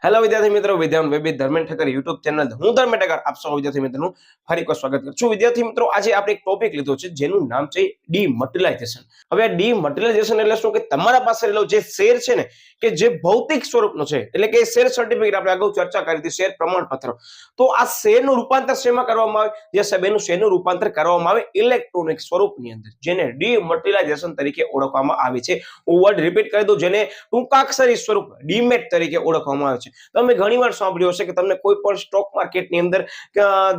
Hello વિદ્યાર્થી મિત્રો, વિદ્યાન વેબી Dharmendra Thakkar YouTube channel હું ધર્મેન્દ્ર ઠક્કર આપ સૌ વિદ્યાર્થી મિત્રોનું ફરી એકવાર સ્વાગત કરું છું. વિદ્યાર્થી મિત્રો, આજે આપણે એક ટોપિક લીધો છે જેનું નામ છે ડીમટીરિયલાઇઝેશન. હવે આ ડીમટીરિયલાઇઝેશન એટલે શું કે તમારા પાસે રહેલો જે શેર છે ને કે જે ભૌતિક સ્વરૂપનો છે, એટલે કે શેર સર્ટિફિકેટ આપણે અગાઉ ચર્ચા કરી હતી, શેર પ્રમાણપત્ર. તો આ શેરનું રૂપાંતર શેમાં કરવામાં આવે? જે સાહેબ એનું શેરનું રૂપાંતર કરવામાં આવે ઇલેક્ટ્રોનિક સ્વરૂપની અંદર, જેને ડીમટીરિયલાઇઝેશન તરીકે ઓળખવામાં આવે છે. હું વર્ડ રિપીટ કરી દઉં, જેને ટૂંકાક્ષરી સ્વરૂપ ડીમેટ તરીકે ઓળખવામાં આવે છે. તમે ઘણીવાર સાંભળ્યું હશે કે તમને કોઈ પણ સ્ટોક માર્કેટની અંદર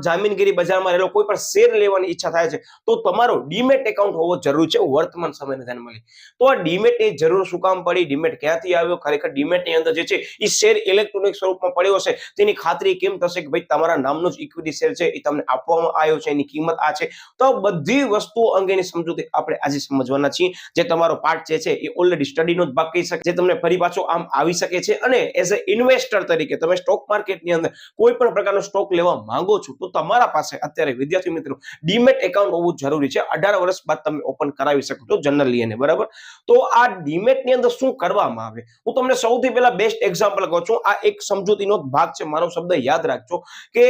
જામીનગીરી બજારમાં રહેલો કોઈ પણ શેર લેવાની ઈચ્છા થાય છે તો તમારો ડીમેટ એકાઉન્ટ હોવો જરૂરી છે વર્તમાન સમયને ધ્યાનમાં લઈ. તો આ ડીમેટ ની જરૂર શું કામ પડી? ડીમેટ ક્યાંથી આવ્યો? ખરેખર ડીમેટ ની અંદર જે છે એ શેર ઇલેક્ટ્રોનિક સ્વરૂપમાં પડ્યો હશે, તેની ખાતરી કેમ થશે કે ભાઈ તમારા નામનો જ ઇક્વિટી શેર છે એ તમને આપવામાં આવ્યો છે, એની કિંમત આ છે. તો બધી વસ્તુઓ અંગેની સમજૂતી આપણે આજે સમજવાના છીએ. જે તમારો પાર્ટ જે છે એ ઓલરેડી સ્ટડીનો જ ભાગ કહી શકે, જે તમને ફરી પાછો આમ આવી શકે છે. અને એઝ અ ઇન્વેસ્ટર તરીકે તમે સ્ટોક માર્કેટની અંદર કોઈ પણ પ્રકારનો સ્ટોક લેવા માંગો છો તો તમારા પાસે અત્યારે વિદ્યાર્થી મિત્રો ડીમેટ એકાઉન્ટ હોવું જરૂરી છે. 18 વર્ષ બાદ તમે ઓપન કરાવી શકો છો જનરલી એને, બરાબર? તો આ ડીમેટ ની અંદર શું કરવામાં આવે, હું તમને સૌથી પહેલા બેસ્ટ એક્ઝામ્પલ કહું છું. આ એક સમજૂતીનો ભાગ છે, મારો શબ્દ યાદ રાખજો કે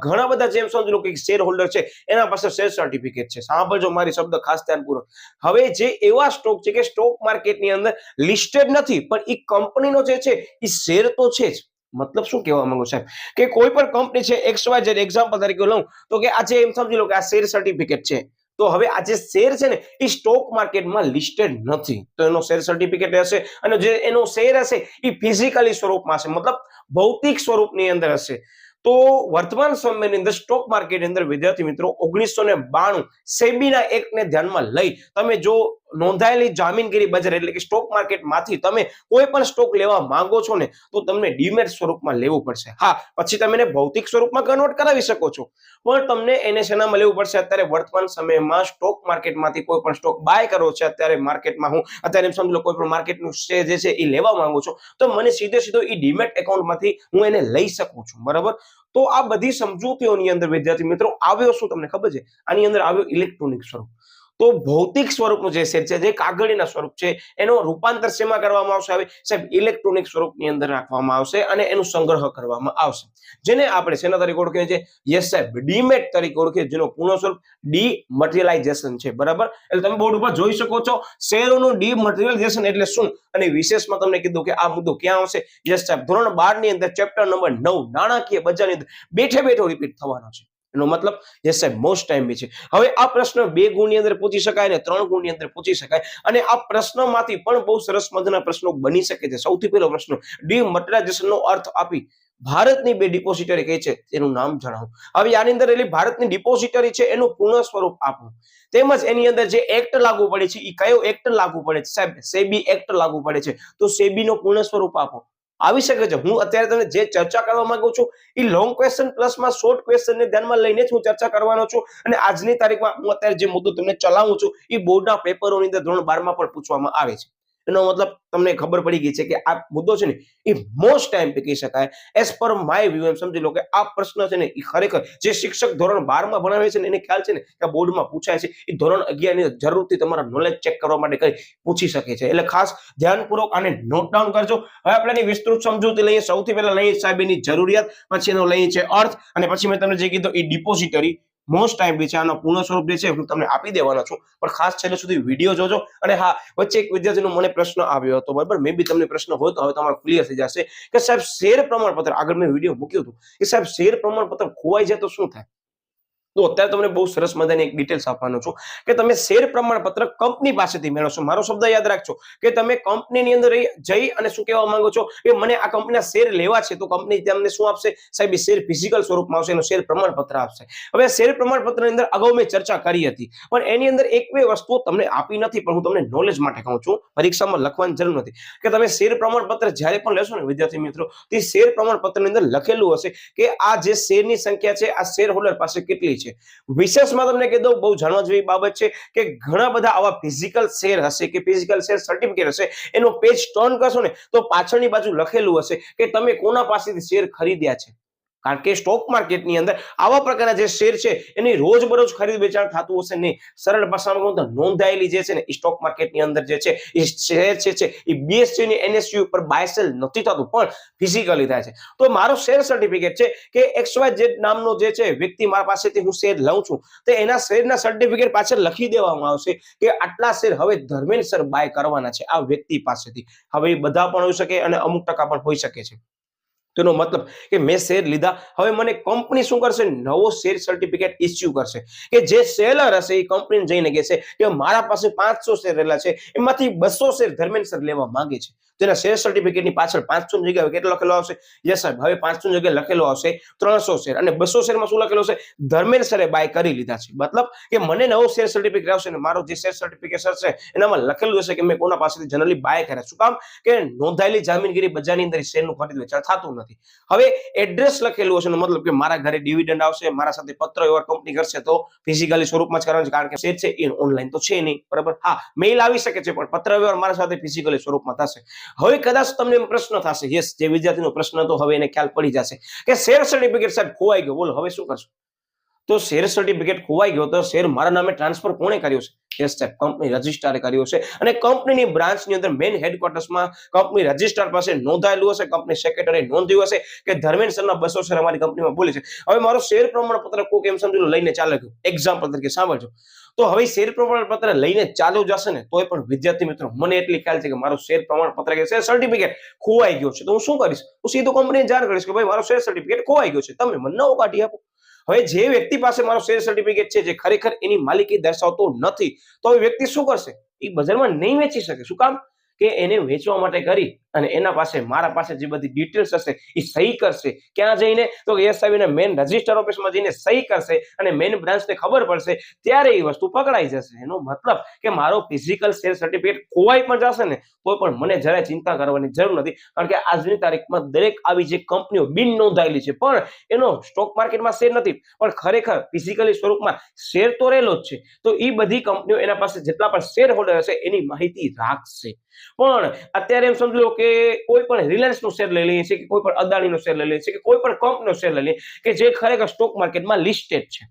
ઘણા બધા જેમ સમજી લો કે શેર હોલ્ડર છે એના પાસે શેર સર્ટિફિકેટ છે. સાંભળજો મારી શબ્દ ખાસ ધ્યાનપૂર્વક. હવે જે એવા સ્ટોક છે કે સ્ટોક માર્કેટની અંદર લિસ્ટેડ નથી પણ એ કંપનીનો જે છે એ શેર તો છે જ. મતલબ શું કહેવા માંગુ સાહેબ કે કોઈ પણ કંપની છે XYZ, એક્ઝામ્પલ તરીકે લઉં તો કે આજે એમ સમજી લો કે આ શેર સર્ટિફિકેટ છે. તો હવે આ જે શેર છે ને એ સ્ટોક માર્કેટમાં લિસ્ટેડ નથી, તો એનો શેર સર્ટિફિકેટ હશે અને જે એનો શેર હશે એ ફિઝિકલી સ્વરૂપમાં હશે, મતલબ ભૌતિક સ્વરૂપની અંદર હશે. તો વર્તમાન સમયની અંદર સ્ટોક માર્કેટની અંદર વિદ્યાર્થી મિત્રો 1992 સેબીના એક્ટને ધ્યાનમાં લઈ તમે જો નોંધાયેલી જામીનગીરી બજાર એટલે કે સ્ટોક માર્કેટમાંથી તમે કોઈ પણ સ્ટોક લેવા માંગો છો ને તો તમને ડીમેટ સ્વરૂપમાં લેવું પડશે. હા, પછી તમે એને ભૌતિક સ્વરૂપમાં કન્વર્ટ કરાવી શકો છો, પણ તમને એને શેનામાં લેવું પડશે? અત્યારે વર્તમાન સમયમાં સ્ટોક માર્કેટમાંથી કોઈ પણ સ્ટોક બાય કરવો છે, અત્યારે માર્કેટમાં હું અત્યારે સમજી લો કોઈ પણ માર્કેટનું શેર જે છે એ લેવા માંગુ છું તો મને સીધો એ ડીમેટ એકાઉન્ટમાંથી હું એને લઈ શકું છું, બરાબર? તો આ બધી સમજૂતીઓની અંદર વિદ્યાર્થી મિત્રો આવ્યો શું તમને ખબર છે? આની અંદર આવ્યો ઇલેક્ટ્રોનિક સ્વરૂપ. તો ભૌતિક સ્વરૂપનું જે શેર છે, જે કાગળીના સ્વરૂપ છે, એનો રૂપાંતર શેમાં કરવામાં આવશે? હવે સાહેબ ઇલેક્ટ્રોનિક સ્વરૂપની અંદર રાખવામાં આવશે અને એનું સંગ્રહ કરવામાં આવશે, જેને આપણે શેના તરીકે ઓળખીએ છીએ? યસ સાહેબ, ડીમેટ તરીકે ઓળખીએ, જેનો પૂર્ણ સ્વરૂપ ડીમટીરિયલાઇઝેશન છે, બરાબર? એટલે તમે બોર્ડ ઉપર જોઈ શકો છો શેરોનું ડીમટીરિયલાઇઝેશન એટલે શું, અને વિશેષમાં તમને કીધું કે આ મુદ્દો ક્યાં આવશે? યસ સાહેબ, ધોરણ 12 ની અંદર ચેપ્ટર નંબર 9 નાણાકીય બજારની અંદર બેઠો રિપીટ થવાનો છે. એનો મતલબ યસ સાહેબ મોસ્ટ ટાઈમ બી છે. હવે આ પ્રશ્ન 2 ગુણની અંદર પૂછી શકાય ને 3 ગુણની અંદર પૂછી શકાય, અને આ પ્રશ્નમાંથી પણ બહુ સરસ મજાના પ્રશ્નો બની શકે છે. સૌથી પહેલો પ્રશ્ન, ડીમટીરિયલાઇઝેશનનો અર્થ આપી ભારતની 2 ડિપોઝિટરી કઈ છે તેનું નામ જણાવો. હવે આની અંદર એટલે ભારતની ડિપોઝિટરી છે એનું પૂર્ણ સ્વરૂપ આપો, તેમજ એની અંદર જે એક્ટ લાગુ પડે છે એ કયો એક્ટ લાગુ પડે છે? સાહેબ સેબી એક્ટ લાગુ પડે છે, તો સેબીનો પૂર્ણ સ્વરૂપ આપો. આવી શકે છે. હું અત્યારે તમને જે ચર્ચા કરવા માંગુ છું એ લોંગ ક્વેશ્ચન પ્લસમાં શોર્ટ ક્વેશ્ચનને ધ્યાનમાં લઈને જ હું ચર્ચા કરવાનો છું, અને આજની તારીખમાં હું અત્યારે જે મુદ્દો તમને ચલાવું છું એ બોર્ડના પેપરોની અંદર ધોરણ 12 માં પણ પૂછવામાં આવે છે. એનો મતલબ તમને ખબર પડી ગઈ છે કે આ મુદ્દો છે ને એ મોસ્ટ ટાઈમ પે કહી શકાય. એઝ પર માય વ્યૂ એમ સમજી લો કે આ પ્રશ્ન છે ને એ ખરેખર જે શિક્ષક ધોરણ 12 માં ભણાવે છે ને એને ખ્યાલ છે ને કે બોર્ડમાં પૂછાય છે, એ ધોરણ 11 ની જરૂરથી તમારા નોલેજ ચેક કરવા માટે કરી પૂછી શકે છે. એટલે ખાસ ધ્યાનપૂર્વક આને નોટ ડાઉન કરજો. હવે આપણે એની વિસ્તૃત સમજૂતી લઈએ. સૌથી પહેલા લઈએ સાહેબ એની જરૂરિયાત, પછી એનો લઈએ છે અર્થ, અને પછી મેં તમને જે કીધું એ ડિપોઝિટરી મોસ્ટ ટાઈમ બી છે. આનો પૂર્ણ સ્વરૂપ જે છે હું તમને આપી દેવાનો છું, પણ ખાસ છેલ્લે સુધી વિડીયો જોજો. અને હા, વચ્ચે એક વિદ્યાર્થીનો મને પ્રશ્ન આવ્યો હતો, બરાબર? મે બી તમને પ્રશ્ન હોય તો હવે તમારો ક્લિયર થઈ જશે કે સાહેબ શેર પ્રમાણપત્ર, આગળ મેં વિડીયો મૂક્યું હતું કે સાહેબ શેર પ્રમાણપત્ર ખોવાઈ જાય તો શું થાય? તો અત્યારે તમને બહુ સરસ મજાની એક ડિટેલ્સ આપવાનો છું કે તમે શેર પ્રમાણપત્ર કંપની પાસેથી મેળવશો. મારો શબ્દ યાદ રાખજો કે તમે કંપનીની અંદર જઈ અને શું કહેવા માંગો છો કે મને આ કંપનીના શેર લેવા છે, તો કંપની તમને શું આપશે? સાહેબ એ શેર ફિઝિકલ સ્વરૂપમાં આવશે, એનો શેર પ્રમાણપત્ર આપશે. હવે શેર પ્રમાણપત્રની અંદર અગાઉ મેં ચર્ચા કરી હતી, પણ એની અંદર એક બે વસ્તુઓ તમને આપી નથી, પણ હું તમને નોલેજ માટે કહું છું, પરીક્ષામાં લખવાની જરૂર નથી. કે તમે શેર પ્રમાણપત્ર જ્યારે પણ લેશો ને વિદ્યાર્થી મિત્રો, તે શેર પ્રમાણપત્રની અંદર લખેલું હશે કે આ જે શેરની સંખ્યા છે આ શેર હોલ્ડર પાસે કેટલી છે. વિશેષમાં તમને કહી દઉં, બહુ જાણવા જેવી બાબત છે કે ઘણા બધા આવા ફિઝિકલ શેર હશે કે ફિઝિકલ શેર સર્ટિફિકેટ હશે, એનો પેજ ટર્ન કરશો ને તો પાછળની બાજુ લખેલું હશે કે તમે કોના પાસેથી શેર ખરીદ્યા છે. કારણ કે સ્ટોક માર્કેટની અંદર આવા પ્રકારના જે શેર છે એની રોજબરોજ ખરીદ વેચાણ થતું હશે નહીં. સરળ ભાષામાં કહું તો નોંધાયેલી જે છે ને સ્ટોક માર્કેટની અંદર જે છે એ શેર છે એ BSE ની NSE ઉપર બાય સેલ નથી થતું, પણ ફિઝિકલી થાય છે. તો મારો શેર સર્ટિફિકેટ છે કે XYZ નામનો જે છે વ્યક્તિ મારા પાસેથી હું શેર લઉં છું, તો એના શેરના સર્ટિફિકેટ પાછળ લખી દેવામાં આવશે કે આટલા શેર હવે ધર્મેન્દ્ર સર બાય કરવાના છે આ વ્યક્તિ પાસેથી. હવે એ બધા પણ હોઈ શકે અને અમુક ટકા પણ હોઈ શકે છે. તેનો મતલબ કે મેં શેર લીધા, હવે મને કંપની શું કરશે, નવો શેર સર્ટિફિકેટ ઇસ્યુ કરશે કે જે સેલર હશે એ કંપનીને જઈને કહેશે કે મારા પાસે 500 શેર રહેલા છે, એમાંથી 200 શેર ધર્મેન્દ્ર સર લેવા માંગે છે. તેના શેર સર્ટિફિકેટની પાછળ 500 ની જગ્યાએ કેટલો લખેલો આવશે? યસ સાહેબ, હવે 500 ની જગ્યાએ લખેલો આવશે 300 શેર, અને 200 શેરમાં શું લખેલું છે? ધર્મેન્દ્ર સરે બાય કરી લીધા છે. મતલબ કે મને નવો શેર સર્ટિફિકેટ આવશે ને મારો જે શેર સર્ટિફિકેટ હશે એનામાં લખેલું હશે કે મેં કોના પાસેથી જનરલી બાય કર્યા. શું કામ? કે નોંધાયેલી જામીનગીરી બજારની અંદર શેરનું ખરીદ વેચાણ થતું નથી. હવે એડ્રેસ લખેલું હશે, મતલબ કે મારા ઘરે ડિવિડન્ડ આવશે, મારા સાથે પત્ર વ્યવહાર કંપની કરશે તો ફિઝિકલી સ્વરૂપમાં જ કરવાનું છે, કારણ કે શેર છે એ ઓનલાઈન તો છે નહીં, બરાબર. હા, મેઇલ આવી શકે છે પણ પત્ર વ્યવહાર મારા સાથે ફિઝિકલી સ્વરૂપમાં થશે. હવે કદાચ તમને પ્રશ્ન થશે, યસ, જે વિદ્યાર્થીનો પ્રશ્ન હતો હવે એને ખ્યાલ પડી જશે કે શેર સર્ટિફિકેટ સાહેબ ખોવાઈ ગયો, બોલો હવે શું કરશું? તો શેર સર્ટિફિકેટ ખોવાઈ ગયો તો શેર મારા નામે ટ્રાન્સફર કોણે કર્યો છે? યસ સાહેબ, કંપની રજિસ્ટ્રારે કર્યો છે, અને કંપનીની બ્રાન્ચની અંદર મેઇન હેડક્વાર્ટર્સમાં કંપની રજિસ્ટ્રાર પાસે નોંધાયેલું હશે, કંપની સેક્રેટરી નોંધ્યું હશે કે ધર્મેન્દ્ર સરના 200 શેર અમારી કંપનીમાં બોલે છે. હવે મારો શેર પ્રમાણપત્ર કોક એમ સમજી લો લઈને ચાલે ગયો, એક્ઝામ્પલ તરીકે સાંભળજો. તો હવે શેર પ્રમાણપત્ર લઈને ચાલુ જશે ને તોય પણ વિદ્યાર્થી મિત્રો મને એટલી ખ્યાલ છે કે મારું શેર પ્રમાણપત્ર કે શેર સર્ટિફિકેટ ખોવાઈ ગયો છે, તો હું શું કરીશ? હું સીધું કંપનીને જાણ કરીશ કે ભાઈ મારો શેર સર્ટિફિકેટ ખોવાઈ ગયો છે, તમે મને નવો કાઢી આપો. હવે જે વ્યક્તિ પાસે મારો શેર સર્ટિફિકેટ છે જે ખરેખર એની માલિકી દર્શાવતો નથી, તો એ વ્યક્તિ શું કરશે? એ બજારમાં નહીં વેચી શકે. શું કામ? કે એને વેચવા માટે કરી અને એના પાસે મારા પાસે જે બધી ડિટેલ્સ હશે એ સહી કરશે. ક્યાં જઈને? તો એસઆઈબી ના મેઇન રજિસ્ટર ઓફિસમાં જઈને સહી કરશે અને મેઇન બ્રાન્ચને ખબર પડશે ત્યારે એ વસ્તુ પકડાઈ જશે. એનો મતલબ કે મારો ફિઝિકલ શેર સર્ટિફિકેટ ખોવાઈ પણ જશે ને તો પણ મને જરાય ચિંતા કરવાની જરૂર નથી, કારણ કે આજની તારીખમાં દરેક આવી જે કંપનીઓ બિન નોંધાયેલી છે પણ એનો સ્ટોક માર્કેટમાં શેર નથી પણ ખરેખર ફિઝિકલી સ્વરૂપમાં શેર તો રહેલો જ છે, તો એ બધી કંપનીઓ એના પાસે જેટલા પણ શેર હોલ્ડર હશે એની માહિતી રાખશે. પણ અત્યારે એમ સમજી લો કે કોઈ પણ રિલાયન્સ નો શેર લઈ લઈએ છે, કે કોઈ પણ અદાણી નો શેર લઈ લઈએ છે, કે કોઈ પણ કંપનીનો શેર લઈ લઈએ કે જે ખરેખર સ્ટોક માર્કેટમાં લિસ્ટેડ છે.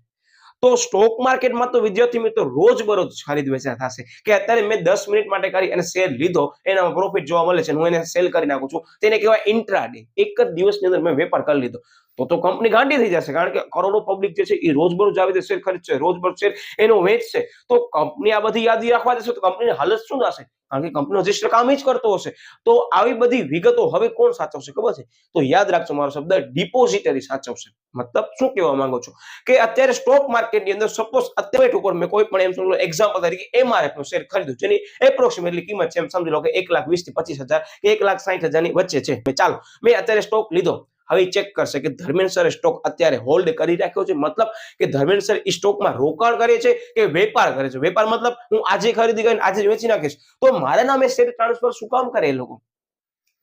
તો સ્ટોક માર્કેટમાં તો વિદ્યાર્થી મિત્રો રોજબરોજ ખરીદ વેચાણ થશે. કે અત્યારે મેં 10 મિનિટ માટે કરી અને શેર લીધો, એનામાં પ્રોફિટ જોવા મળે છે, હું એને સેલ કરી નાખું છું, તેને કહેવાય ઇન્ટ્રાડે. એક જ દિવસની અંદર મેં વેપાર કરી લીધો, તો કંપની ગાંડી થઈ જશે, કારણ કે કરોડો પબ્લિક જે છે એ રોજબરોજ આવી રીતે શેર ખરીદશે, રોજબરોજ શેર એનો વેચશે, તો કંપની આ બધી યાદી રાખવા દેશે તો કંપનીની હાલત શું થશે? કારણ કે કંપનીનો રજિસ્ટર કામ જ કરતો હશે. તો આવી બધી વિગતો હવે કોણ સાચવશે ખબર છે? તો યાદ રાખજો મારો શબ્દ, ડિપોઝિટરી સાચવશે. મતલબ શું કહેવા માંગુ છું કે અત્યારે સ્ટોક માર્કેટની અંદર સપોઝ અત્યારે ઉપર મેં કોઈ પણ એમ સમજો એક્ઝામ્પલ તરીકે MRF નો શેર ખરીદ્યો, જેની એપ્રોક્સિમેટલી કિંમત છે એમ સમજી લો કે 1,20,000 થી 25,000 કે 1,60,000 ની વચ્ચે છે. ચાલો, મેં અત્યારે સ્ટોક લીધો, હવે ચેક કરશે કે ધર્મેન્દ્ર સરે સ્ટોક અત્યારે હોલ્ડ કરી રાખ્યો છે, મતલબ કે ધર્મેન્દ્ર સર એ સ્ટોકમાં રોકાણ કરે છે કે વેપાર કરે છે. વેપાર મતલબ હું આજે ખરીદી કરીને આજે જ વેચી નાખીશ, તો મારા નામે શેર ટ્રાન્સફર શું કામ કરે એ લોકો?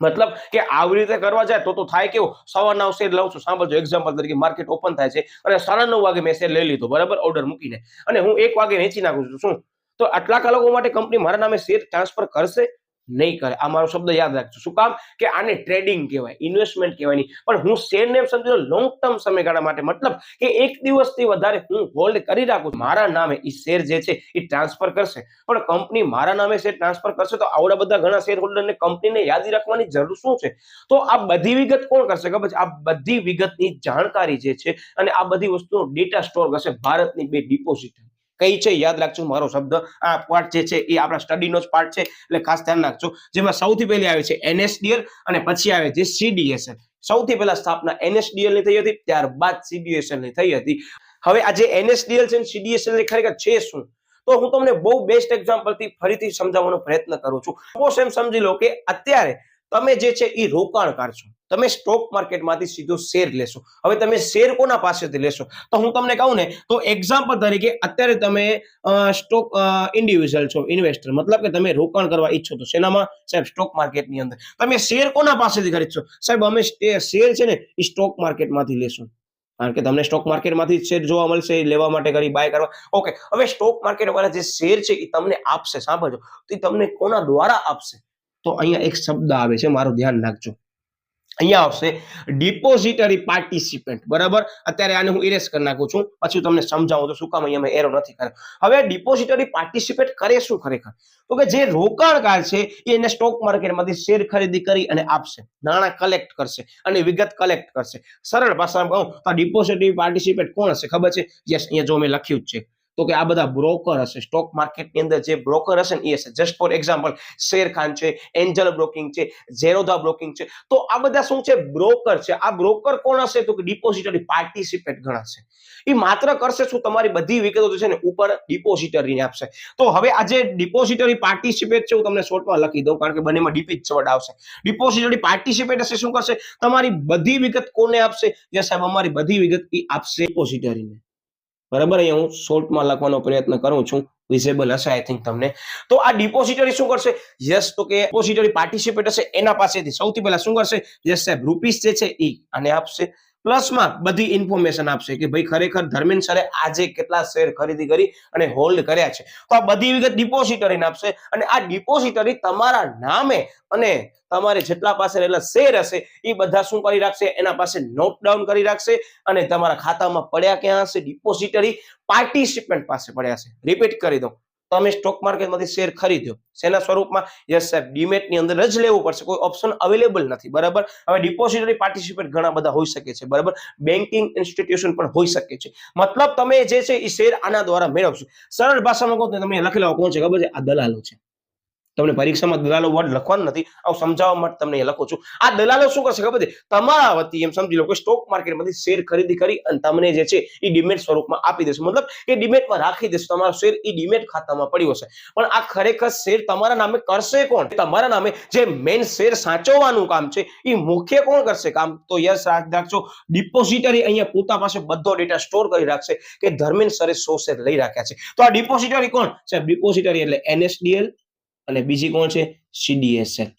મતલબ કે આવી રીતે કરવા જાય તો થાય કેવું? 9:15 શેર લઉં છું, સાંભળજો, એક્ઝામ્પલ તરીકે માર્કેટ ઓપન થાય છે અને 9:30 વાગે મેં શેર લઈ લીધો, બરાબર, ઓર્ડર મૂકીને, અને હું 1 વાગે વેચી નાખું છું. શું તો આટલા કલાકો માટે કંપની મારા નામે શેર ટ્રાન્સફર કરશે? નહીં કરે. આ મારો શબ્દ યાદ રાખજો. શું કામ? કે આને ટ્રેડિંગ કહેવાય, ઇન્વેસ્ટમેન્ટ કહેવાય નહીં. પણ હું શેરને એમ સમજી લો લોંગ ટર્મ સમયગાળા માટે, મતલબ કે 1 દિવસથી વધારે હું હોલ્ડ કરી રાખું છું, મારા નામે એ શેર જે છે એ ટ્રાન્સફર કરશે. પણ કંપની મારા નામે શેર ટ્રાન્સફર કરશે તો આવડા બધા ઘણા શેર હોલ્ડરને કંપનીને યાદી રાખવાની જરૂર શું છે? તો આ બધી વિગત કોણ કરશે ખબર છે? આ બધી વિગતની જાણકારી જે છે અને આ બધી વસ્તુનો ડેટા સ્ટોર કરશે ભારતની 2 ડિપોઝિટરી. કઈ છે? યાદ રાખજો મારો શબ્દ, આ પાર્ટ જે છે એ આપણા સ્ટડીનો જ પાર્ટ છે, એટલે ખાસ ધ્યાન રાખજો. જેમાં સૌથી પહેલી આવે છે NSDL અને પછી આવે છે CDSL. સૌથી પહેલા સ્થાપના NSDL ની થઈ હતી, ત્યારબાદ CDSL ની થઈ હતી. હવે આ જે NSDL છે અને CDSL ની ખરેખર છે શું? તો હું તમને બહુ બેસ્ટ એક્ઝામ્પલથી ફરીથી સમજાવવાનો પ્રયત્ન કરું છું. સપોઝ એમ સમજી લો કે અત્યારે તમે જે છે એ રોકાણકાર છો, તમે સ્ટોક માર્કેટમાંથી સીધો શેર લેશો. હવે તમે શેર કોના પાસેથી લેશો? તો હું તમને કહું ને તો એક્ઝામ્પલ તરીકે અત્યારે તમે સ્ટોક ઇન્ડિવિજ્યુઅલ છો, ઇન્વેસ્ટર, મતલબ કે તમે રોકાણ કરવા ઈચ્છો તો શેનામાં? સાહેબ સ્ટોક માર્કેટની અંદર. તમે શેર કોના પાસેથી ખરીદશો? સાહેબ અમે શેર છે ને એ સ્ટોક માર્કેટમાંથી લેશું, કારણ કે તમને સ્ટોક માર્કેટમાંથી શેર જોવા મળશે, લેવા માટે કરી બાય કરવા. ઓકે, હવે સ્ટોક માર્કેટ વાળા જે શેર છે એ તમને આપશે, સાંભળજો, તો એ તમને કોના દ્વારા આપશે? તો અહીંયા એક શબ્દ આવે છે, મારું ધ્યાન રાખજો. અહીંયા આવશે ડિપોઝિટરી પાર્ટિસિપન્ટ, બરાબર. અત્યારે આને હું ઇરેઝ કરી નાખું છું, પછી તમને સમજાવું તો શું કામ અહીંયા મેં એરો નથી કર્યો. હવે ડિપોઝિટરી પાર્ટિસિપેટ કરે શું ખરેખર? તો કે જે રોકાણકાર છે એને સ્ટોક માર્કેટમાંથી શેર ખરીદી કરી અને આપશે, નાણાં કલેક્ટ કરશે અને વિગત કલેક્ટ કરશે. સરળ ભાષામાં કહું તો ડિપોઝિટરી પાર્ટિસિપેટ કોણ હશે ખબર છે? યસ, અહીંયા જો મેં લખ્યું જ છે. તો કે આ બધા બ્રોકર હશે, સ્ટોક માર્કેટની અંદર જે બ્રોકર હશે ને એ હશે. Just for example share Khan છે, એન્જલ બ્રોકિંગ છે, ઝેરોધા બ્રોકિંગ છે. તો આ બધા શું છે? બ્રોકર છે. આ બ્રોકર કોણ હશે? તો કે ડિપોઝિટરી પાર્ટિસિપેટ ગણાશે. એ માત્ર કરશે શું? તમારી બધી વિગતો છે ને ઉપર ડિપોઝિટરીને આપશે. તો હવે આ જે ડિપોઝિટરી પાર્ટિસિપેટ છે હું તમને શોર્ટમાં લખી દઉં, કારણ કે બંનેમાં ડીપી જ વર્ડ આવશે. ડિપોઝિટરી પાર્ટિસિપેટ હશે શું કરશે? તમારી બધી વિગત કોને આપશે? જે સાહેબ અમારી બધી વિગત એ આપશે ડિપોઝિટરીને. બરાબર, અહીંયા હું શોર્ટમાં લખવાનો પ્રયત્ન કરું છું, વિઝેબલ હશે આઈ થિંક તમને. તો આ ડિપોઝિટરી શું કરશે? યસ, તો કે ડિપોઝિટરી પાર્ટિસિપેટ હશે એના પાસેથી સૌથી પહેલા શું કરશે? યસ સાહેબ, રૂપીસ જે છે એ આને આપશે, પ્લસમાં બધી ઇન્ફોર્મેશન આપશે કે ભાઈ ખરેખર ધર્મેન્દ્ર સરે આજે કેટલા શેર ખરીદી કરી અને હોલ્ડ કર્યા છે. તો આ બધી વિગત ડિપોઝિટરીને આપશે અને આ ડિપોઝિટરી તમારા નામે અને તમારે જેટલા પાસે રહેલા શેર હશે એ બધા શું કરી રાખશે? એના પાસે નોટ ડાઉન કરી રાખશે અને તમારા ખાતામાં પડ્યા ક્યાં હશે? ડિપોઝિટરી પાર્ટિસિપન્ટ પાસે પડ્યા છે. રિપીટ કરી દઉં, તમે સ્ટોક માર્કેટમાંથી શેર ખરીદ્યો, શેના સ્વરૂપમાં? યસ સાહેબ, ડીમેટ ની અંદર જ લેવું પડશે, કોઈ ઓપ્શન અવેલેબલ નથી, બરાબર. હવે ડિપોઝિટરી પાર્ટિસિપેટ ઘણા બધા હોઈ શકે છે, બરાબર. બેન્કિંગ ઇન્સ્ટિટ્યુશન પણ હોઈ શકે છે. મતલબ તમે જે છે એ શેર આના દ્વારા મેળવશો. સરળ ભાષામાં કહું તો તમે લખેલા કોણ છે ખબર છે? આ દલાલો છે. તમને પરીક્ષામાં દલાલો વર્ડ લખવાનું નથી, આવું સમજાવવા માટે તમને લખું છું. આ દલાલો શું કરશે ખબર છે? તમારા વતી એમ સમજી લો કે સ્ટોક માર્કેટમાંથી શેર ખરીદી કરી અને તમને જે છે એ ડીમેટ સ્વરૂપમાં આપી દેશે. મતલબ એ ડીમેટમાં રાખી દેશે, તમારો શેર એ ડીમેટ ખાતામાં પડ્યો હશે. પણ આ ખરેખર શેર તમારા નામે કરશે કોણ? તમારા નામે જે મેઇન શેર સાચવવાનું કામ છે એ મુખ્ય કોણ કરશે કામ? તો યસ રાખજો, ડિપોઝિટરી અહીંયા પોતા પાસે બધો ડેટા સ્ટોર કરી રાખશે કે ધર્મેન્દ્ર સરે 100 શેર લઈ રાખ્યા છે. તો આ ડિપોઝિટરી કોણ? સાહેબ ડિપોઝિટરી એટલે NSDL અને બીજી કોણ છે? CDSL.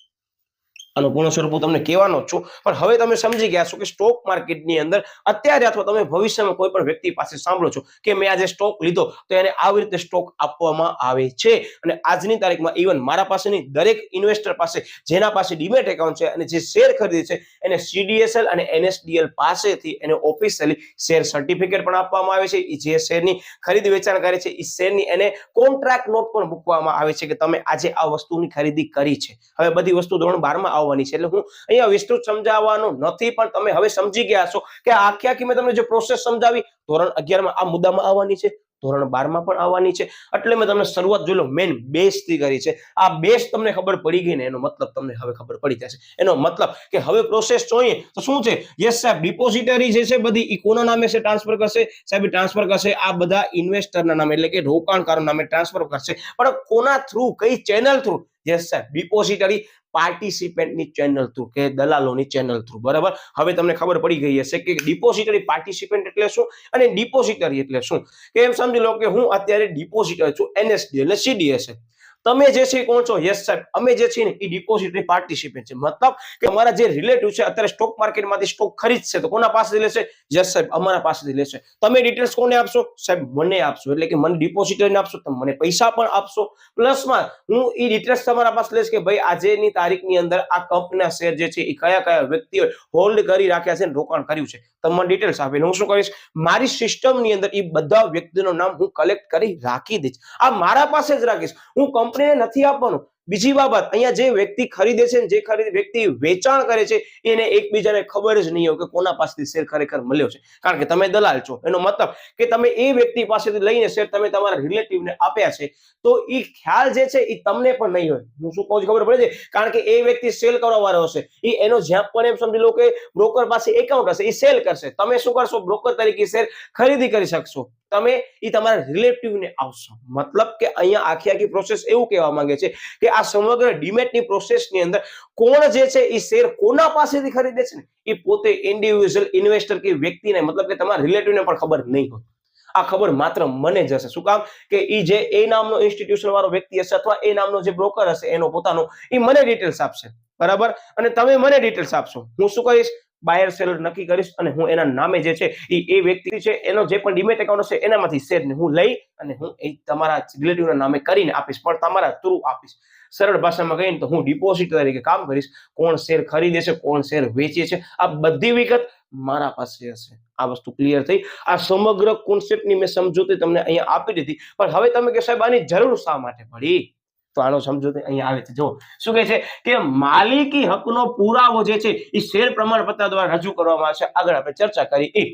આનો પૂર્ણ સ્વરૂપ હું તમને કહેવાનો જ છું, પણ હવે તમે સમજી ગયા છો કે સ્ટોક માર્કેટની અંદર અત્યારે અથવા તમે ભવિષ્યમાં કોઈ પણ વ્યક્તિ પાસે સાંભળો છો કે મેં આજે સ્ટોક લીધો તો એને આવી રીતે સ્ટોક આપવામાં આવે છે. અને આજની તારીખમાં ઇવન મારા પાસેની દરેક ઇન્વેસ્ટર પાસે જેના પાસે ડીમેટ એકાઉન્ટ છે અને જે શેર ખરીદે છે એને CDSL અને NSDL પાસેથી એને ઓફિશિયલી શેર સર્ટિફિકેટ પણ આપવામાં આવે છે. જે શેરની ખરીદ વેચાણ કરે છે એ શેરની એને કોન્ટ્રાક્ટ નોટ પણ મૂકવામાં આવે છે કે તમે આજે આ વસ્તુની ખરીદી કરી છે. હવે બધી વસ્તુ ધોરણ 12 માં આવવાની છે, એટલે હું અહીંયા વિસ્તૃત સમજાવવાનું નથી, પણ તમે હવે સમજી ગયા છો કે આખી મેં તમને જે પ્રોસેસ સમજાવી ધોરણ 11 માં આ મુદ્દામાં આવવાની છે, ધોરણ 12 માં પણ આવવાની છે. એટલે મેં તમને શરૂઆત જોઈ લો મેન બેઝ થી કરી છે. આ બેઝ તમને ખબર પડી ગઈ ને એનો મતલબ તમને હવે ખબર પડી જશે. એનો મતલબ કે હવે પ્રોસેસ જોઈએ તો શું છે? યસ સાહેબ, ડિપોઝિટરી જે છે બધી ઈ કોના નામે છે ટ્રાન્સફર કરશે? સાહેબ ટ્રાન્સફર કરશે આ બધા ઇન્વેસ્ટરના નામે, એટલે કે રોકાણકારો નામે ટ્રાન્સફર કરશે. પણ કોના થ્રુ, કઈ ચેનલ થ્રુ? યસ સાહેબ, ડિપોઝિટરી પાર્ટિસિપેન્ટની ચેનલ થ્રુ કે દલાલોની ચેનલ થ્રુ, બરાબર. હવે તમને ખબર પડી ગઈ હશે કે ડિપોઝિટરી પાર્ટિસિપેન્ટ એટલે શું અને ડિપોઝિટરી એટલે શું. કે એમ સમજી લો કે હું અત્યારે ડિપોઝિટર છું, NSDL અને CDSL. તમે જે છે કોણ છો? યસ સાહેબ, અમે જે છે ને એ ડિપોઝિટરી પાર્ટિસિપેન્ટ છે. મતલબ કે અમારા જે રિલેટિવ છે અત્યારે સ્ટોક માર્કેટમાંથી સ્ટોક ખરીદશે તો કોના પાસેથી લેશે? યસ સાહેબ, અમારા પાસેથી લેશે. તમે ડિટેલ્સ કોને આપશો? સાહેબ મને આપશો, એટલે કે મને ડિપોઝિટરીને આપશો, તમે મને પૈસા પણ આપશો, પ્લસમાં હું એ ડિટેલ્સ તમારા પાસે લઈશ કે ભાઈ આજની તારીખની અંદર આ કંપનીના શેર જે છે એ કયા કયા વ્યક્તિઓએ હોલ્ડ કરી રાખ્યા છે, રોકાણ કર્યું છે, તમને ડિટેલ્સ આપીને હું શું કરીશ? મારી સિસ્ટમની અંદર એ બધા વ્યક્તિનું નામ હું કલેક્ટ કરી રાખી દઈશ. આ મારા પાસે જ રાખીશ, હું કંપનીને નથી આપવાનું. બીજી બાબત, અહીંયા જે વ્યક્તિ ખરીદે છે જે વ્યક્તિ વેચાણ કરે છે એને એકબીજાને ખબર જ નહીં હોય કે કોના પાસેથી શેર ખરેખર મળ્યો છે, કારણ કે તમે દલાલ છો. એનો મતલબ કે તમે એ વ્યક્તિ પાસેથી લઈને શેર તમે તમારા રિલેટિવને આપ્યા છે તો એ ખ્યાલ જે છે એ તમને પણ નહીં હોય. હું શું કહું છું ખબર પડે છે? કારણ કે એ વ્યક્તિ સેલ કરવા વાળો હશે, એ એનો જ્યાં પણ એમ સમજી લો કે બ્રોકર પાસે એકાઉન્ટ હશે, એ સેલ કરશે. તમે શું કરશો? બ્રોકર તરીકે શેર ખરીદી કરી શકશો. તમે એ તમારા રિલેટિવને આપશો. મતલબ કે અહીંયા આખી પ્રોસેસ એવું કહેવા માંગે છે કે આ સમગ્ર ડીમેટની પ્રોસેસની અંદર કોણ જે છે એ શેર કોના પાસેથી ખરીદે છે ને એ પોતે ઇન્ડિવિડ્યુઅલ ઇન્વેસ્ટર કે વ્યક્તિને, મતલબ કે તમારા રિલેટિવને પણ ખબર નહીં હોય. આ ખબર માત્ર મને જ હશે. શું કામ? કે એ જે એ નામનો ઇન્સ્ટિટ્યુશન વાળો વ્યક્તિ હશે અથવા એ નામનો જે બ્રોકર હશે એનો પોતાનો, એ મને ડિટેલ્સ આપશે, બરાબર. અને તમે મને ડિટેલ્સ આપશો. હું શું કરીશ? બાયર સેલર નક્કી કરીશ અને હું એના નામે જે છે એ વ્યક્તિ છે એનો જે પણ ડીમેટ એકાઉન્ટ હશે એનામાંથી શેરને હું લઈ અને હું એ તમારા રિલેટિવના નામે કરીને આપીશ, પણ તમારા થ્રુ આપીશ. સરળ ભાષામાં કહીને તો હું ડિપોઝિટ તરીકે કામ કરીશ. કોણ શેર ખરીદે છે, કોણ શેર વેચે છે, આ બધી વિગત મારા પાસે હશે. આ વસ્તુ ક્લિયર થઈ. આ સમગ્ર કોન્સેપ્ટની મેં સમજૂતી તમને અહીંયા આપી દીધી. પણ હવે તમે કે સાહેબ આની જરૂર શા માટે પડી? તો આનો સમજૂતી અહીંયા આવે છે. જો શું કહે છે કે માલિકી હકનો પુરાવો જે છે એ શેર પ્રમાણપત્ર દ્વારા રજૂ કરવામાં આવશે. આગળ આપણે ચર્ચા કરી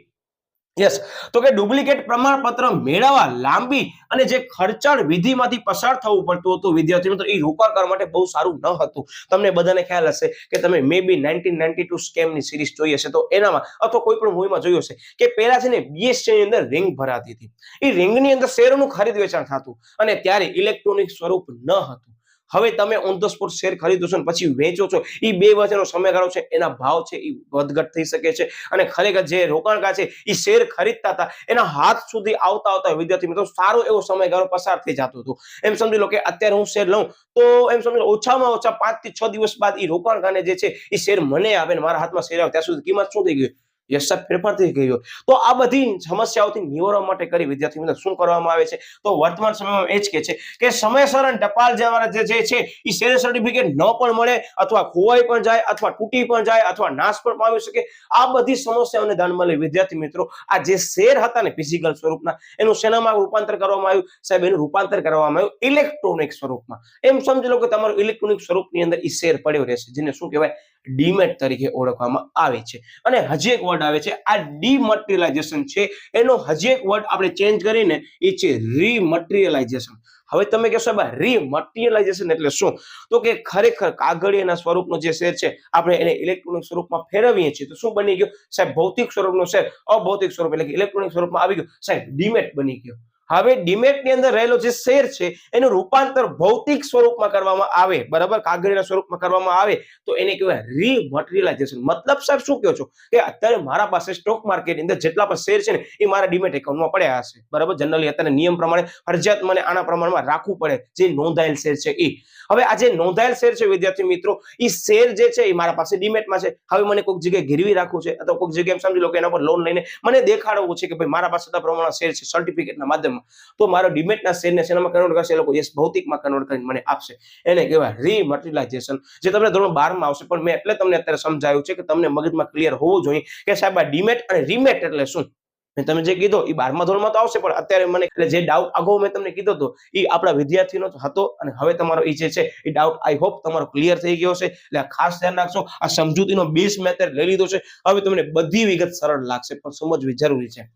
યસ, તો કે ડુપ્લિકેટ પ્રમાણપત્ર મેળવવા લાંબી અને જે ખર્ચાળ વિધિમાંથી પસાર થવું પડતું હતું વિદ્યાર્થી મિત્રો, એ રોકાણકાર માટે બહુ સારું ન હતું. તમને બધાને ખ્યાલ હશે કે તમે મે બી 1992 સ્કેમની સિરીઝ જોઈ હશે, તો એનામાં અથવા કોઈ પણ મૂવીમાં જોયું હશે કે પહેલા છે ને BSE ની અંદર રિંગ ભરાતી હતી. એ રિંગની અંદર શેરોનું ખરીદ વેચાણ થતું અને ત્યારે ઇલેક્ટ્રોનિક સ્વરૂપ ન હતું. હવે તમે ઓન ધ સ્પોટ શેર ખરીદો છો ને પછી વેચો છો, એ બે વચ્ચેનો સમયગાળો છે એના ભાવ છે એ વધઘટ થઈ શકે છે. અને ખરેખર જે રોકાણકાર છે એ શેર ખરીદતા હતા એના હાથ સુધી આવતા વિદ્યાર્થી મિત્રો સારો એવો સમયગાળો પસાર થઈ જતો હતો. એમ સમજી લો કે અત્યારે હું શેર લઉં તો એમ સમજી લો ઓછામાં ઓછા 5 થી 6 દિવસ બાદ એ રોકાણકારને જે છે એ શેર મને આવે ને મારા હાથમાં શેર આવે ત્યાં સુધી કિંમત શું થઈ ગઈ? યસ સાહેબ, ફેરફાર થઈ ગયો. તો આ બધી સમસ્યાઓથી નિવારવા માટે કરી વિદ્યાર્થી મિત્રો શું કરવામાં આવે છે? તો વર્તમાન સમયમાં એ જ કે છે કે સમયસર અને ટપાલ દ્વારા જે છે એ શેર સર્ટિફિકેટ ન પણ મળે અથવા ખોવાઈ પણ જાય અથવા તૂટી પણ જાય અથવા નાશ પણ પામી શકે. આ બધી સમસ્યાઓને ધ્યાનમાં લઈ વિદ્યાર્થી મિત્રો આ જે શેર હતા ને ફિઝિકલ સ્વરૂપના, એનું શેનામાં રૂપાંતર કરવામાં આવ્યું? સાહેબ, એનું રૂપાંતર કરવામાં આવ્યું ઇલેક્ટ્રોનિક સ્વરૂપમાં. એમ સમજી લો કે તમારું ઇલેક્ટ્રોનિક સ્વરૂપની અંદર એ શેર પડ્યો રહેશે, જેને શું કહેવાય? ડીમેટ તરીકે ઓળખવામાં આવે છે. અને હજી એક વર્ડ આવે છે, આ ડીમટીરિયલાઇઝેશન છે, એનો હજી એક વર્ડ આપણે ચેન્જ કરીને એ છે રીમટીરિયલાઇઝેશન. હવે તમે કહેશો ભાઈ રીમટીરિયલાઇઝેશન એટલે શું? તો કે ખરેખર કાગળિયાના સ્વરૂપનો જે શેર છે આપણે એને ઇલેક્ટ્રોનિક સ્વરૂપમાં ફેરવીએ છીએ તો શું બની ગયો? સાહેબ, ભૌતિક સ્વરૂપનો શેર અભૌતિક સ્વરૂપ એટલે કે ઇલેક્ટ્રોનિક સ્વરૂપમાં આવી ગયો. સાહેબ, ડીમેટ બની ગયો. હવે ડીમેટની અંદર રહેલો જે શેર છે એનું રૂપાંતર ભૌતિક સ્વરૂપમાં કરવામાં આવે, બરાબર, કાગળિયાના સ્વરૂપમાં કરવામાં આવે તો એને કહેવાય રીમટીરિયલાઇઝેશન. મતલબ સાહેબ શું કહો છો કે અત્યારે મારા પાસે સ્ટોક માર્કેટની અંદર જેટલા પણ શેર છે ને એ મારા ડીમેટ એકાઉન્ટમાં પડ્યા હશે, બરાબર. જનરલી અત્યારે નિયમ પ્રમાણે ફરજિયાત મને આના પ્રમાણમાં રાખવું પડે જે નોંધાયેલ શેર છે એ. હવે આ જે નોંધાયેલ શેર છે વિદ્યાર્થી મિત્રો, એ શેર જે છે એ મારા પાસે ડીમેટમાં છે. હવે મને કોઈક જગ્યાએ ગીરવી રાખવું છે અથવા કોઈક જગ્યાએ સમજી લો કે એના પર લોન લઈને મને દેખાડવું છે કે ભાઈ મારા પાસે આ પ્રમાણમાં શેર છે સર્ટિફિકેટના માધ્યમમાં, તો મારો ડીમેટના શેરને શેનામાં કન્વર્ટ કરશે? એ લોકો યસ ભૌતિકમાં કન્વર્ટ કરીને મને આપશે. એને કહેવાય રીમટીરિયલાઇઝેશન, જે તમને ધોરણ 12 માં આવશે. પણ મેં એટલે તમને અત્યારે સમજાવ્યું છે કે તમને મગજમાં ક્લિયર હોવું જોઈએ કે સાહેબ આ ડીમેટ અને રીમેટ એટલે શું. મેં તમે જે કીધો એ 12મા ધોરણમાં તો આવશે, પણ અત્યારે મને એટલે જે ડાઉટ અગાઉ મેં તમને કીધો હતો એ આપણા વિદ્યાર્થીનો હતો અને હવે તમારો એ જે છે એ ડાઉટ આઈ હોપ તમારો ક્લિયર થઈ ગયો છે. એટલે ખાસ ધ્યાન રાખશો, આ સમજૂતીનો બેઝ મેં અત્યારે લઈ લીધો છે. હવે તમને બધી વિગત સરળ લાગશે પણ સમજવી જરૂરી છે.